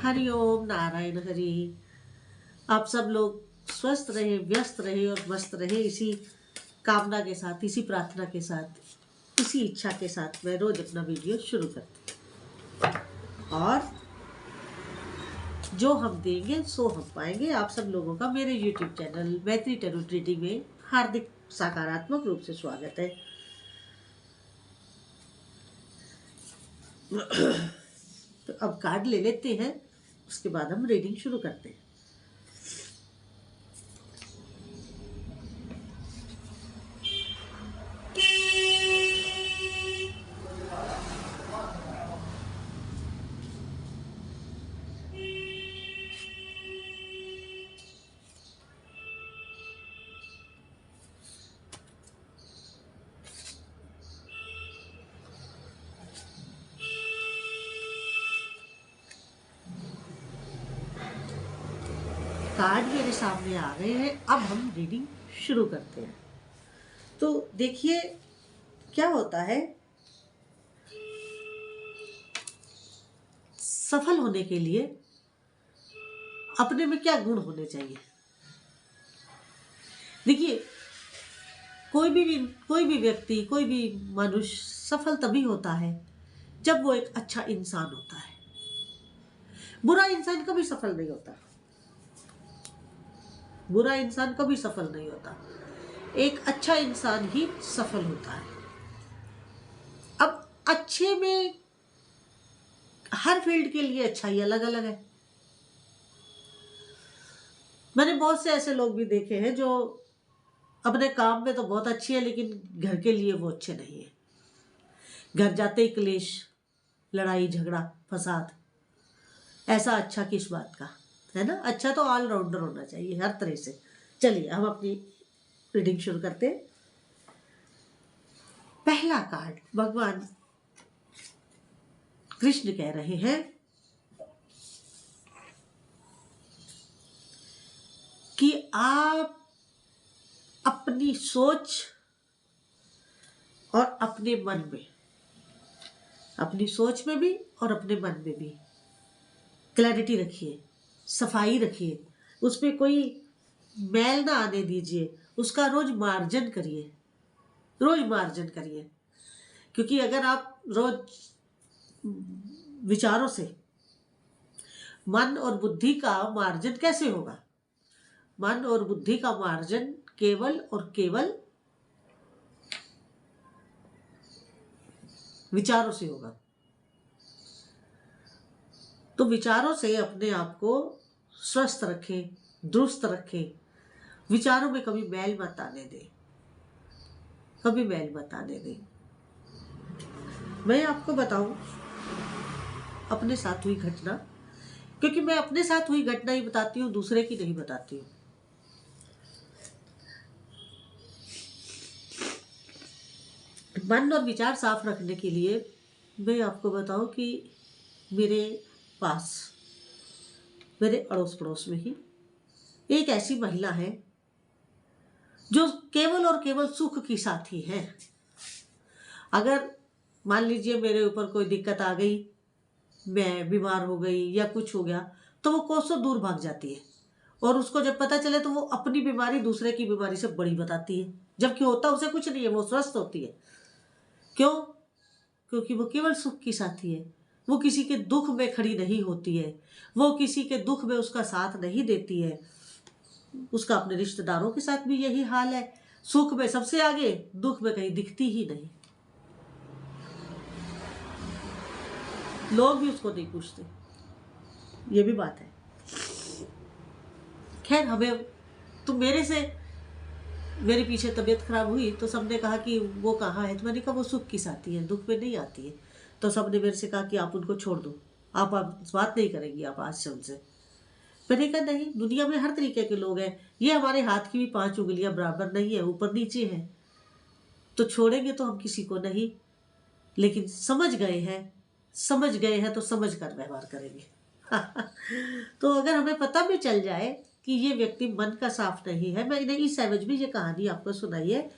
हरि ओम नारायण हरि। आप सब लोग स्वस्थ रहे, व्यस्त रहे और मस्त रहे, इसी कामना के साथ, इसी प्रार्थना के साथ, इसी इच्छा के साथ मैं रोज अपना वीडियो शुरू करती हूँ। और जो हम देंगे सो हम पाएंगे। आप सब लोगों का मेरे YouTube चैनल मैत्री टैरो रीडिंग में हार्दिक सकारात्मक रूप से स्वागत है। तो अब कार्ड ले लेते हैं, उसके बाद हम रीडिंग शुरू करते हैं। कार्ड मेरे सामने आ गए हैं, अब हम रीडिंग शुरू करते हैं। तो देखिए क्या होता है, सफल होने के लिए अपने में क्या गुण होने चाहिए। देखिए कोई भी व्यक्ति, कोई भी मनुष्य सफल तभी होता है जब वो एक अच्छा इंसान होता है। बुरा इंसान कभी सफल नहीं होता। बुरा इंसान कभी सफल नहीं होता। एक अच्छा इंसान ही सफल होता है। अब अच्छे में हर फील्ड के लिए अच्छाई अलग अलग है। मैंने बहुत से ऐसे लोग भी देखे हैं जो अपने काम में तो बहुत अच्छे हैं, लेकिन घर के लिए वो अच्छे नहीं है। घर जाते ही क्लेश, लड़ाई झगड़ा फसाद। ऐसा अच्छा किस बात का, है ना। अच्छा तो ऑलराउंडर होना चाहिए हर तरह से। चलिए हम अपनी रीडिंग शुरू करते हैं। पहला कार्ड, भगवान कृष्ण कह रहे हैं कि आप अपनी सोच और अपने मन में, अपनी सोच में भी और अपने मन में भी क्लैरिटी रखिए, सफाई रखिए। उसमें कोई मैल ना आने दीजिए। उसका रोज मार्जन करिए, रोज मार्जन करिए। क्योंकि अगर आप रोज विचारों से, मन और बुद्धि का मार्जन कैसे होगा। मन और बुद्धि का मार्जन केवल और केवल विचारों से होगा। तो विचारों से अपने आप को स्वस्थ रखें, दुरुस्त रखें। विचारों में कभी मैल मत आने दें, कभी मैल मत आने दें। मैं आपको बताऊं अपने साथ हुई घटना, क्योंकि मैं अपने साथ हुई घटना ही बताती हूँ, दूसरे की नहीं बताती हूँ। मन और विचार साफ रखने के लिए मैं आपको बताऊं कि मेरे पास, मेरे अड़ोस पड़ोस में ही एक ऐसी महिला है जो केवल और केवल सुख की साथी है। अगर मान लीजिए मेरे ऊपर कोई दिक्कत आ गई, मैं बीमार हो गई या कुछ हो गया, तो वो कोसों दूर भाग जाती है। और उसको जब पता चले तो वो अपनी बीमारी दूसरे की बीमारी से बड़ी बताती है, जबकि होता उसे कुछ नहीं है, वो स्वस्थ होती है। क्यों? क्योंकि वो केवल सुख की साथी है। वो किसी के दुख में खड़ी नहीं होती है, वो किसी के दुख में उसका साथ नहीं देती है। उसका अपने रिश्तेदारों के साथ भी यही हाल है। सुख में सबसे आगे, दुख में कहीं दिखती ही नहीं। लोग भी उसको नहीं पूछते, ये भी बात है। खैर, हमें तो मेरे पीछे तबीयत खराब हुई तो सबने कहा कि वो कहाँ है, तो मैंने कहा वो सुख की साथी है, दुख में नहीं आती है। तो सबने मेरे से कहा कि आप उनको छोड़ दो, आप बात नहीं करेंगी आप आज से उनसे। मैंने कहा नहीं, दुनिया में हर तरीके के लोग हैं। ये हमारे हाथ की भी 5 उंगलियां बराबर नहीं है, ऊपर नीचे है। तो छोड़ेंगे तो हम किसी को नहीं, लेकिन समझ गए हैं तो समझ कर व्यवहार करेंगे। तो अगर हमें पता भी चल जाए कि ये व्यक्ति मन का साफ नहीं है, मैंने इस एवज में ये कहानी आपको सुनाई है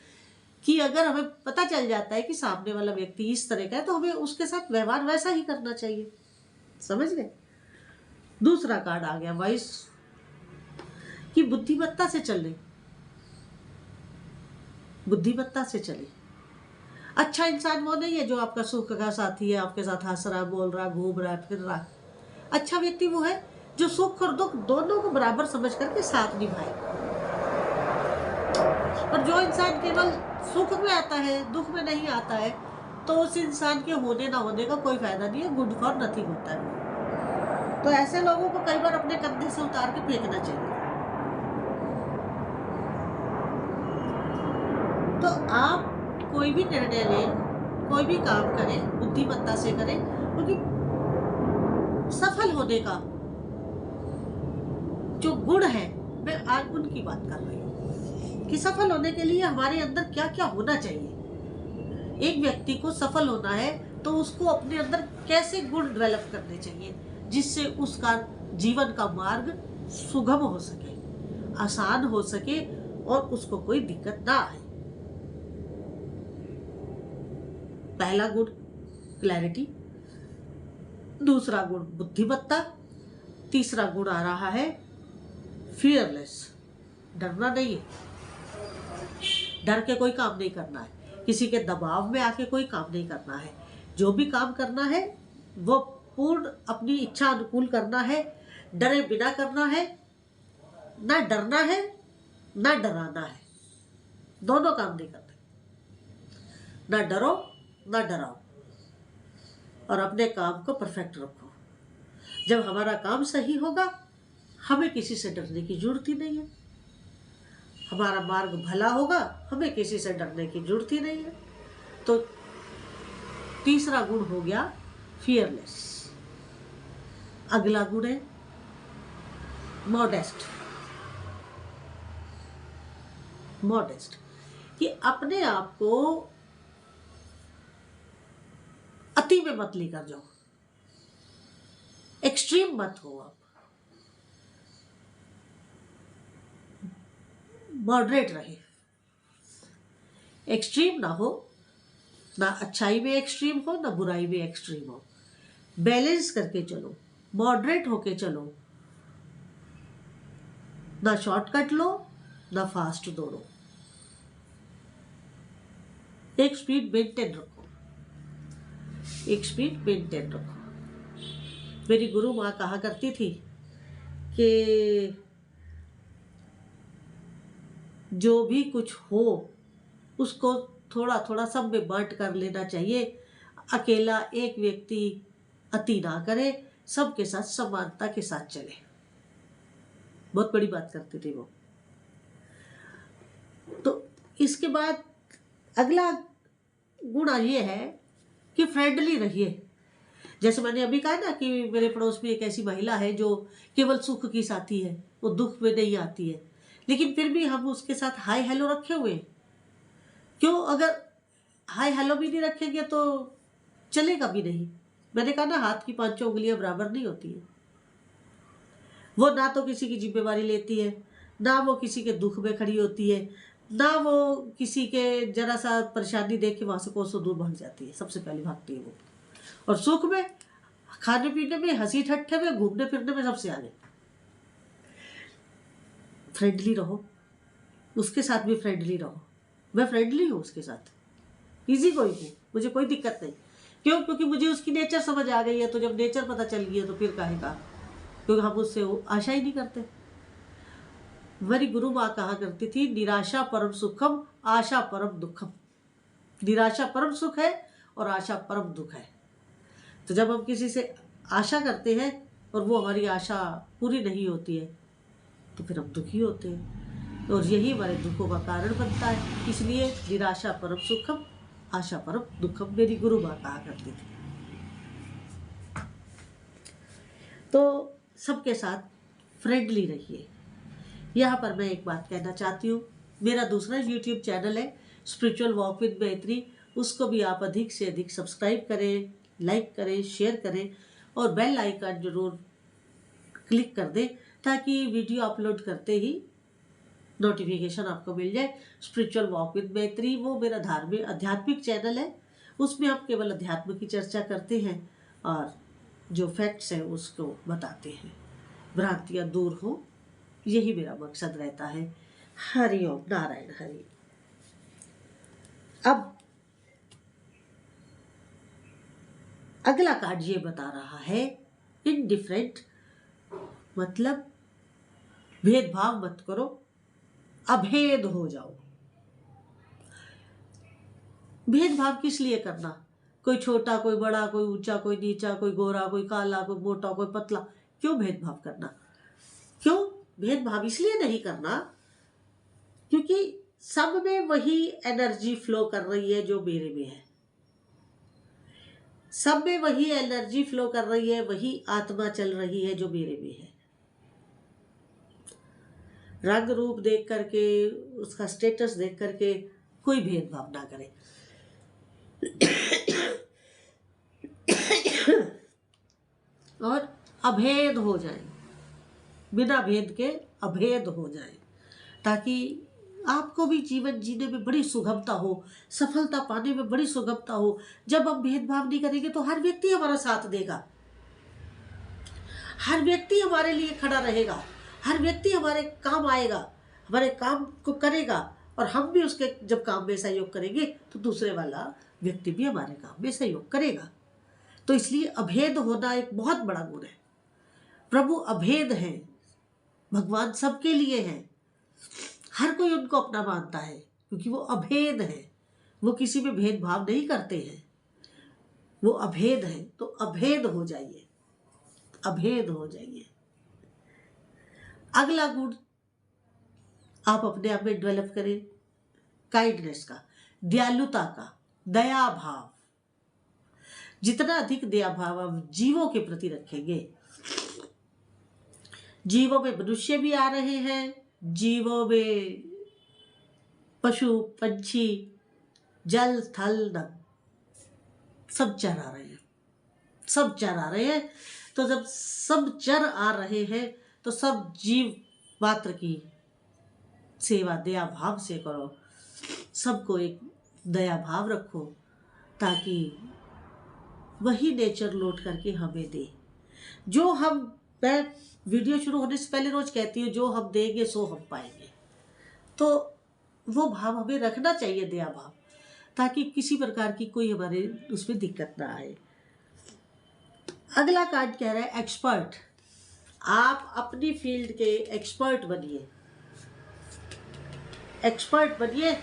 कि अगर हमें पता चल जाता है कि सामने वाला व्यक्ति इस तरह का है, तो हमें उसके साथ व्यवहार वैसा ही करना चाहिए। समझ गए? दूसरा कार्ड आ गया वाइस, कि बुद्धिमत्ता से चले, बुद्धिमत्ता से चले। अच्छा इंसान वो नहीं है जो आपका सुख का साथी है, आपके साथ हंस रहा है, बोल रहा है, घूम रहा है, फिर रहा है। अच्छा व्यक्ति वो है जो सुख और दुख दोनों को बराबर समझ करके साथ निभाए। और जो इंसान केवल सुख में आता है, दुख में नहीं आता है, तो उस इंसान के होने ना होने का कोई फायदा नहीं है, गुड फॉर नथिंग होता है। तो ऐसे लोगों को कई बार अपने कंधे से उतार के फेंकना चाहिए। तो आप कोई भी निर्णय लें, कोई भी काम करें, बुद्धिमत्ता से करें, क्योंकि सफल होने का जो गुण है, मैं आज उनकी बात कर रही हूँ कि सफल होने के लिए हमारे अंदर क्या क्या होना चाहिए। एक व्यक्ति को सफल होना है तो उसको अपने अंदर कैसे गुण डेवलप करने चाहिए जिससे उसका जीवन का मार्ग सुगम हो सके, आसान हो सके और उसको कोई दिक्कत ना आए। पहला गुण क्लैरिटी, दूसरा गुण बुद्धिमत्ता, तीसरा गुण आ रहा है फियरलेस, डरना नहीं है, डर के कोई काम नहीं करना है, किसी के दबाव में आके कोई काम नहीं करना है। जो भी काम करना है वो पूर्ण अपनी इच्छा अनुकूल करना है, डरे बिना करना है, ना डरना है ना डराना है, दोनों काम नहीं करने, ना डरो ना डराओ और अपने काम को परफेक्ट रखो। जब हमारा काम सही होगा हमें किसी से डरने की जरूरत ही नहीं है, हमारा मार्ग भला होगा हमें किसी से डरने की जरूरत ही नहीं है। तो तीसरा गुण हो गया फियरलेस। अगला गुण है मॉडेस्ट। मॉडेस्ट कि अपने आप को अति में मत लेकर जाओ, एक्सट्रीम मत हो आप, मॉडरेट रहे, एक्सट्रीम ना हो, ना अच्छाई में एक्सट्रीम हो ना बुराई में एक्सट्रीम हो, बैलेंस करके चलो, मॉडरेट होके चलो, ना शॉर्टकट लो ना फास्ट दौड़ो, एक स्पीड मेंटेन रखो, एक स्पीड मेंटेन रखो। मेरी गुरु माँ कहा करती थी कि जो भी कुछ हो उसको थोड़ा थोड़ा सब में बांट कर लेना चाहिए, अकेला एक व्यक्ति अति ना करे, सबके साथ समानता के साथ चले। बहुत बड़ी बात करते थे वो। तो इसके बाद अगला गुण ये है कि फ्रेंडली रहिए। जैसे मैंने अभी कहा ना कि मेरे पड़ोस में एक ऐसी महिला है जो केवल सुख की साथी है, वो दुख में नहीं आती है, लेकिन फिर भी हम उसके साथ हाय हेलो रखे हुए। क्यों? अगर हाय हेलो भी नहीं रखेंगे तो चलेगा भी नहीं। मैंने कहा ना, हाथ की पांचों उंगलियां बराबर नहीं होती है। वो ना तो किसी की जिम्मेवारी लेती है, ना वो किसी के दुख में खड़ी होती है, ना वो किसी के जरा सा परेशानी देख के वहां से कोसों दूर भाग जाती है, सबसे पहले भागती है वो। और सुख में, खाने पीने में, हंसी ठट्ठे में, घूमने फिरने में सबसे आगे। फ्रेंडली रहो, उसके साथ भी फ्रेंडली रहो। मैं फ्रेंडली हूँ उसके साथ, इजी कोई हूँ, मुझे कोई दिक्कत नहीं। क्यों? क्योंकि मुझे उसकी नेचर समझ आ गई है। तो जब नेचर पता चल गई है तो फिर काहे का, क्योंकि हम उससे आशा ही नहीं करते। मेरी गुरु माँ कहा करती थी, निराशा परम सुखम, आशा परम दुखम। निराशा परम सुख है और आशा परम दुख है। तो जब हम किसी से आशा करते हैं और वो हमारी आशा पूरी नहीं होती है तो फिर हम दुखी होते हैं, और यही हमारे दुखों का कारण बनता है। इसलिए निराशा परम सुखम, आशा परम दुखम, मेरी गुरु माँ कहा करती थी। तो सबके साथ फ्रेंडली रहिए। यहाँ पर मैं एक बात कहना चाहती हूँ, मेरा दूसरा यूट्यूब चैनल है स्पिरिचुअल वॉक विद मैत्री, उसको भी आप अधिक से अधिक सब्सक्राइब करें, लाइक करें, शेयर करें और बेल आइकन जरूर क्लिक कर दें ताकि वीडियो अपलोड करते ही नोटिफिकेशन आपको मिल जाए। स्पिरिचुअल वॉक विद मैत्री वो मेरा धार्मिक आध्यात्मिक चैनल है, उसमें हम केवल अध्यात्म की चर्चा करते हैं और जो फैक्ट्स हैं उसको बताते हैं। भ्रांतियां दूर हो, यही मेरा मकसद रहता है। हरि ओम नारायण हरि। अब अगला कार्ड ये बता रहा है इनडिफरेंट, मतलब भेदभाव मत करो, अभेद हो जाओ। भेदभाव किस लिए करना? कोई छोटा, कोई बड़ा, कोई ऊंचा, कोई नीचा, कोई गोरा, कोई काला, कोई मोटा, कोई पतला, क्यों भेदभाव करना? क्यों भेदभाव इसलिए नहीं करना क्योंकि सब में वही एनर्जी फ्लो कर रही है जो मेरे में है। सब में वही एनर्जी फ्लो कर रही है, वही आत्मा चल रही है जो मेरे में है। रंग रूप देख करके, उसका स्टेटस देख करके कोई भेदभाव ना करे। और अभेद हो जाए, बिना भेद के अभेद हो जाए, ताकि आपको भी जीवन जीने में बड़ी सुगमता हो, सफलता पाने में बड़ी सुगमता हो। जब हम भेदभाव नहीं करेंगे तो हर व्यक्ति हमारा साथ देगा, हर व्यक्ति हमारे लिए खड़ा रहेगा, हर व्यक्ति हमारे काम आएगा, हमारे काम को करेगा, और हम भी उसके जब काम में सहयोग करेंगे तो दूसरे वाला व्यक्ति भी हमारे काम में सहयोग करेगा। तो इसलिए अभेद होना एक बहुत बड़ा गुण है। प्रभु अभेद है, भगवान सबके लिए है, हर कोई उनको अपना मानता है क्योंकि वो अभेद है, वो किसी में भेदभाव नहीं करते हैं, वो अभेद है। तो अभेद हो जाइए, अभेद हो जाइए। अगला गुण आप अपने आप में डेवलप करें, काइंडनेस का, दयालुता का, दया भाव। जितना अधिक दया भाव आप जीवों के प्रति रखेंगे, जीवों में मनुष्य भी आ रहे हैं, जीवों में पशु पंछी जल थल नभ सब चर आ रहे हैं, सब चर आ रहे हैं। तो जब सब चर आ रहे हैं तो सब जीव मात्र की सेवा दया भाव से करो, सबको एक दया भाव रखो, ताकि वही नेचर लौट करके हमें दे। जो हम, मैं वीडियो शुरू होने से पहले रोज कहती हूँ, जो हम देंगे सो हम पाएंगे। तो वो भाव हमें रखना चाहिए, दया भाव, ताकि किसी प्रकार की कोई हमारे उसमें दिक्कत ना आए। अगला कार्ड कह रहा है एक्सपर्ट। आप अपनी फील्ड के एक्सपर्ट बनिए, एक्सपर्ट बनिए,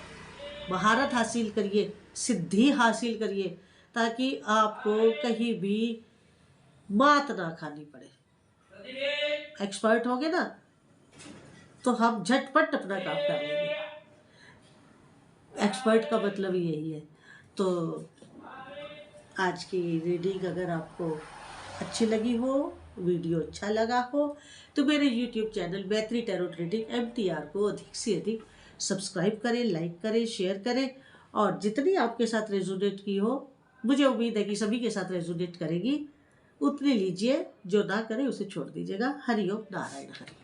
महारत हासिल करिए, सिद्धि हासिल करिए, ताकि आपको कहीं भी मात ना खानी पड़े। एक्सपर्ट होंगे ना तो हम झटपट अपना काम कर लेंगे। एक्सपर्ट का मतलब यही है। तो आज की रीडिंग अगर आपको अच्छी लगी हो, वीडियो अच्छा लगा हो, तो मेरे YouTube चैनल मैत्री टैरोट रीडिंग MTR को अधिक से अधिक सब्सक्राइब करें, लाइक करें, शेयर करें, और जितनी आपके साथ रेजोनेट की हो, मुझे उम्मीद है कि सभी के साथ रेजोनेट करेगी, उतने लीजिए, जो ना करे उसे छोड़ दीजिएगा। हरि ओम नारायण हरि।